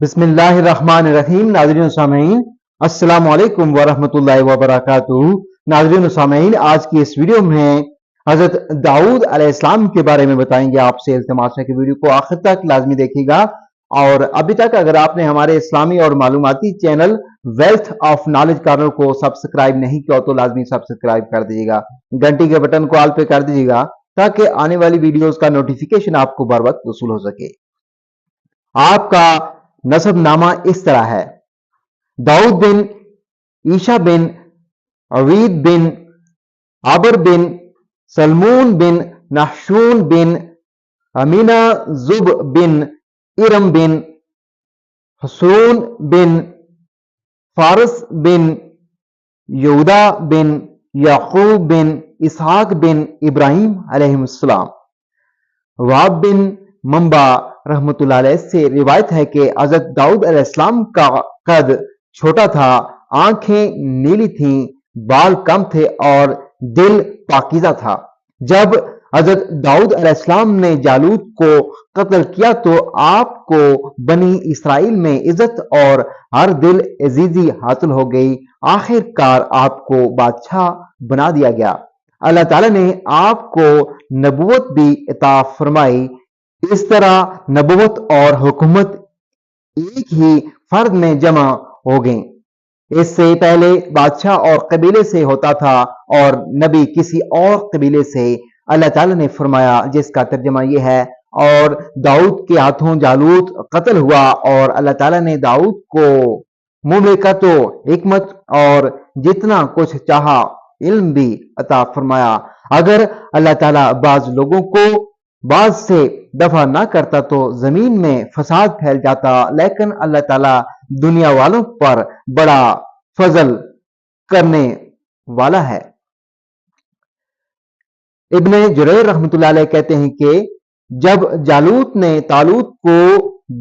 بسم اللہ الرحمن الرحیم۔ ناظرین و سامعین السلام علیکم ورحمۃ اللہ وبرکاتہ۔ ناظرین و سامعین، آج کی اس ویڈیو میں حضرت داؤد علیہ السلام کے بارے میں بتائیں گے آپ سے۔ التماس ہے کہ ویڈیو کو آخر تک لازمی دیکھیے گا، اور ابھی تک اگر آپ نے ہمارے اسلامی اور معلوماتی channel wealth of knowledge corner کو سبسکرائب نہیں کیا تو لازمی سبسکرائب کر دیجیے گا، گھنٹی کے بٹن کو آل پہ کر دیجیے گا تاکہ آنے والی ویڈیوز کا نوٹیفیکیشن آپ کو بر وقت وصول ہو سکے۔ آپ کا نسب نامہ اس طرح ہے: داؤد بن عیشا بن عوید بن عبر بن سلمون بن نحشون بن امینہ زب بن ارم بن حسون بن فارس بن یہودا بن یعقوب بن اسحاق بن ابراہیم علیہ السلام۔ واب بن منبع رحمت اللہ علیہ سے روایت ہے کہ حضرت داؤد علیہ السلام کا قد چھوٹا تھا، آنکھیں نیلی تھیں، بال کم تھے اور دل پاکیزہ تھا۔ جب حضرت داؤد علیہ السلام نے جالوت کو قتل کیا تو آپ کو بنی اسرائیل میں عزت اور ہر دل عزیزی حاصل ہو گئی۔ آخر کار آپ کو بادشاہ بنا دیا گیا۔ اللہ تعالیٰ نے آپ کو نبوت بھی عطا فرمائی۔ اس طرح نبوت اور حکومت ایک ہی فرد میں جمع ہو گئیں۔ اس سے پہلے بادشاہ اور قبیلے سے ہوتا تھا اور نبی کسی اور قبیلے سے۔ اللہ تعالیٰ نے فرمایا، جس کا ترجمہ یہ ہے: اور داؤد کے ہاتھوں جالوت قتل ہوا، اور اللہ تعالیٰ نے داؤد کو مملکت و حکمت اور جتنا کچھ چاہا علم بھی عطا فرمایا۔ اگر اللہ تعالیٰ بعض لوگوں کو بعض سے دفع نہ کرتا تو زمین میں فساد پھیل جاتا، لیکن اللہ تعالیٰ دنیا والوں پر بڑا فضل کرنے والا ہے۔ ابن جریر رحمت اللہ علیہ کہتے ہیں کہ جب جالوت نے طالوت کو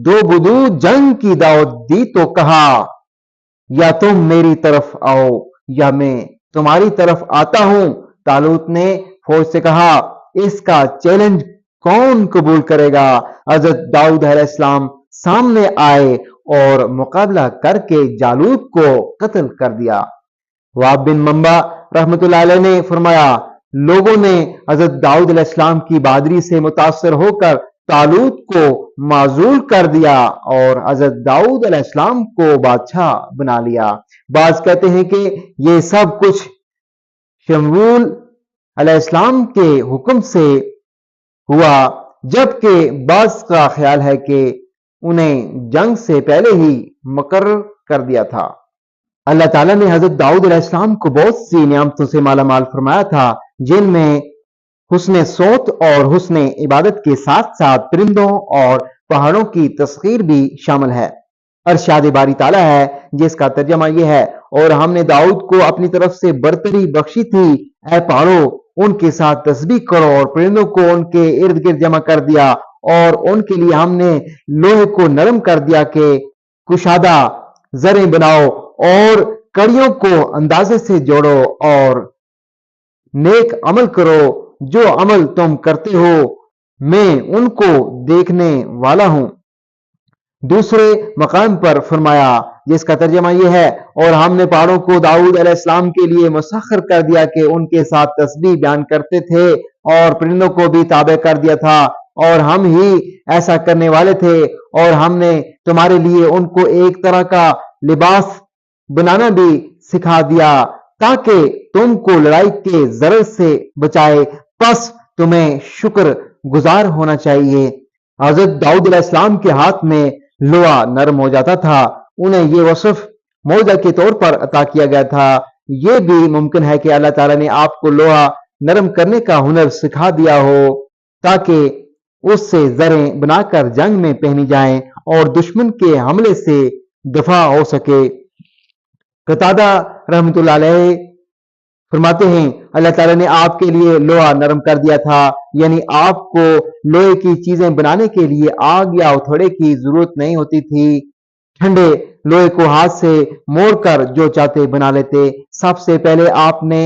دو بدو جنگ کی دعوت دی تو کہا، یا تم میری طرف آؤ یا میں تمہاری طرف آتا ہوں۔ طالوت نے فوج سے کہا، اس کا چیلنج کون قبول کرے گا؟ حضرت داؤد علیہ السلام سامنے آئے اور مقابلہ کر کے جالوت کو قتل کر دیا۔ واب بن منبع رحمت اللہ علیہ نے فرمایا، لوگوں نے حضرت داؤد علیہ السلام کی بہادری سے متاثر ہو کر طالوت کو معزول کر دیا اور حضرت داؤد علیہ السلام کو بادشاہ بنا لیا۔ بعض کہتے ہیں کہ یہ سب کچھ شمویل علیہ السلام کے حکم سے ہوا، جبکہ بعض کا خیال ہے کہ انہیں جنگ سے پہلے ہی مقرر کر دیا تھا۔ اللہ تعالیٰ نے حضرت داؤد علیہ السلام کو بہت سی نعمتوں سے مالا مال فرمایا تھا، جن میں حسن صوت اور حسن عبادت کے ساتھ ساتھ پرندوں اور پہاڑوں کی تسخیر بھی شامل ہے۔ ارشاد باری تعالیٰ ہے، جس کا ترجمہ یہ ہے: اور ہم نے داؤد کو اپنی طرف سے برتری بخشی تھی، اے پہاڑوں ان کے ساتھ تسبیح کرو، اور پرندوں کو ان کے ارد گرد جمع کر دیا، اور ان کے لیے ہم نے لوہے کو نرم کر دیا کہ کشادہ زریں بناؤ، اور کڑیوں کو اندازے سے جوڑو، اور نیک عمل کرو۔ جو عمل تم کرتے ہو میں ان کو دیکھنے والا ہوں۔ دوسرے مقام پر فرمایا، جس کا ترجمہ یہ ہے: اور ہم نے پہاڑوں کو داؤد علیہ السلام کے لیے مسخر کر دیا کہ ان کے ساتھ تسبیح بیان کرتے تھے، اور پرندوں کو بھی تابع کر دیا تھا، اور ہم ہی ایسا کرنے والے تھے۔ اور ہم نے تمہارے لیے ان کو ایک طرح کا لباس بنانا بھی سکھا دیا تاکہ تم کو لڑائی کے ضرر سے بچائے، پس تمہیں شکر گزار ہونا چاہیے۔ حضرت داؤد علیہ السلام کے ہاتھ میں لوہا نرم ہو جاتا تھا۔ انہیں یہ وصف معجزہ کے طور پر عطا کیا گیا تھا۔ یہ بھی ممکن ہے کہ اللہ تعالیٰ نے آپ کو لوہا نرم کرنے کا ہنر سکھا دیا ہو تاکہ اس سے زریں بنا کر جنگ میں پہنی جائیں اور دشمن کے حملے سے دفاع ہو سکے۔ قتادہ رحمت اللہ علیہ فرماتے ہیں، اللہ تعالیٰ نے آپ کے لیے لوہا نرم کر دیا تھا، یعنی آپ کو لوہے کی چیزیں بنانے کے لیے آگ یا ہتھوڑے کی ضرورت نہیں ہوتی تھی۔ ٹھنڈے لوہے کو ہاتھ سے موڑ کر جو چاہتے بنا لیتے۔ سب سے پہلے آپ نے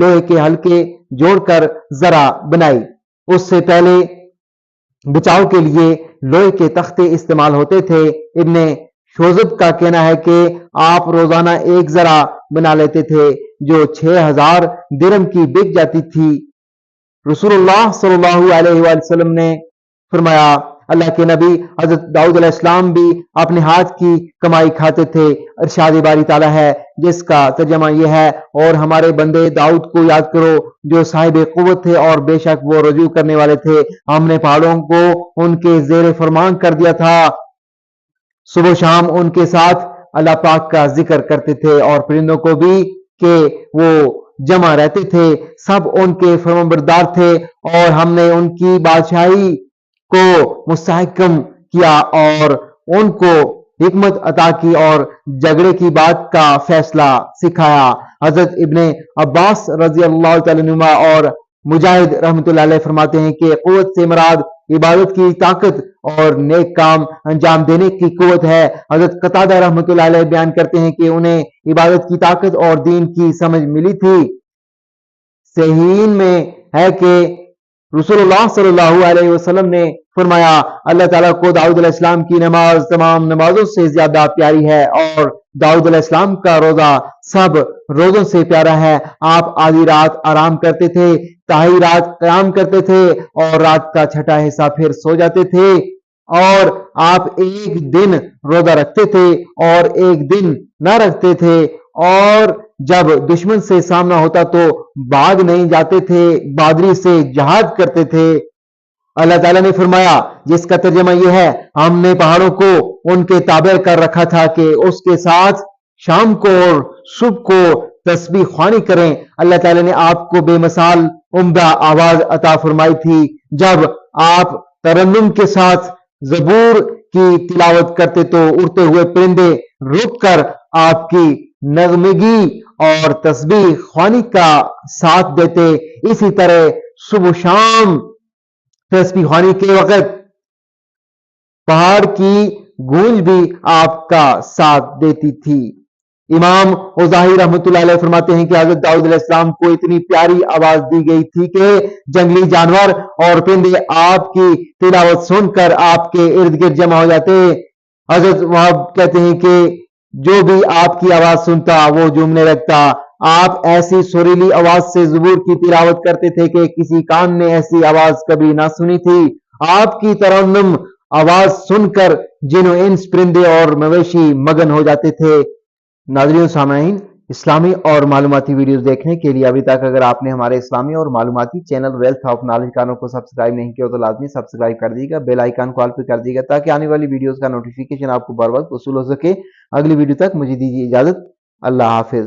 لوہے کے حلقے جوڑ کر ذرا بنائی۔ اس سے پہلے بچاؤ کے لیے لوہے کے تختے استعمال ہوتے تھے۔ ابن شوزب کا کہنا ہے کہ آپ روزانہ ایک ذرا بنا لیتے تھے جو 6000 درہم کی بک جاتی تھی۔ رسول اللہ صلی اللہ علیہ وآلہ وسلم نے فرمایا اللہ کے نبی حضرت داؤد علیہ السلام بھی اپنے ہاتھ کی کمائی کھاتے تھے۔ ارشاد باری تعالیٰ ہے جس کا ترجمہ یہ ہے اور ہمارے بندے داؤد کو یاد کرو جو صاحب قوت تھے اور بے شک وہ رجوع کرنے والے تھے۔ ہم نے پہاڑوں کو ان کے زیر فرمان کر دیا تھا، صبح و شام ان کے ساتھ اللہ پاک کا ذکر کرتے تھے، اور پرندوں کو بھی کہ وہ جمع رہتے تھے، سب ان کے فرمانبردار تھے، اور ہم نے ان کی بادشاہی کو مستحکم کیا اور ان کو حکمت عطا کی اور جھگڑے کی بات کا فیصلہ سکھایا۔ حضرت ابن عباس رضی اللہ تعالیٰ عنہما اور مجاہد رحمۃ اللہ علیہ فرماتے ہیں کہ قوت سے مراد عبادت کی طاقت اور نیک کام انجام دینے کی قوت ہے۔ حضرت قتادہ رحمۃ اللہ علیہ بیان کرتے ہیں کہ انہیں عبادت کی طاقت اور دین کی سمجھ ملی تھی۔ صحیحین میں ہے کہ رسول اللہ صلی اللہ علیہ وسلم نے فرمایا اللہ تعالیٰ کو داؤد علیہ السلام کی نماز تمام نمازوں سے زیادہ پیاری ہے، اور داؤد علیہ السلام کا روزہ سب روزوں سے پیارا ہے۔ آپ آدھی رات آرام کرتے تھے، تائی رات قیام کرتے تھے، اور رات کا چھٹا حصہ پھر سو جاتے تھے، اور آپ ایک دن روزہ رکھتے تھے اور ایک دن نہ رکھتے تھے، اور جب دشمن سے سامنا ہوتا تو بھاگ نہیں جاتے تھے، بہادری سے جہاد کرتے تھے۔ اللہ تعالیٰ نے فرمایا جس کا ترجمہ یہ ہے ہم نے پہاڑوں کو ان کے تابع کر رکھا تھا کہ اس کے ساتھ شام کو اور صبح کو تسبیح خوانی کریں۔ اللہ تعالیٰ نے آپ کو بے مثال عمدہ آواز عطا فرمائی تھی، جب آپ ترنم کے ساتھ زبور کی تلاوت کرتے تو اڑتے ہوئے پرندے رک کر آپ کی نغمگی اور تسبیح خوانی کا ساتھ دیتے۔ اسی طرح صبح شام تسبیح خوانی کے وقت پہاڑ کی گونج بھی آپ کا ساتھ دیتی تھی۔ امام اوزاعی رحمۃ اللہ علیہ فرماتے ہیں کہ حضرت داؤد علیہ السلام کو اتنی پیاری آواز دی گئی تھی کہ جنگلی جانور اور پرندے آپ کی تلاوت سن کر آپ کے ارد گرد جمع ہو جاتے۔ حضرت وہاب کہتے ہیں کہ جو بھی آپ کی آواز سنتا وہ جھومنے لگتا۔ آپ ایسی سریلی آواز سے زبور کی تلاوت کرتے تھے کہ کسی کان نے ایسی آواز کبھی نہ سنی تھی۔ آپ کی ترنم آواز سن کر جن و انس پرندے اور مویشی مگن ہو جاتے تھے۔ ناظرین و سامعین، اسلامی اور معلوماتی ویڈیوز دیکھنے کے لیے ابھی تک اگر آپ نے ہمارے اسلامی اور معلوماتی channel wealth of knowledge channel کو سبسکرائب نہیں کیا تو لازمی سبسکرائب کر دیجیے گا، بیل آئیکن کو آل پہ کر دیجیے گا تاکہ آنے والی ویڈیوز کا نوٹیفیکیشن آپ کو بر وقت وصول ہو سکے۔ اگلی ویڈیو تک مجھے دیجیے اجازت، اللہ حافظ۔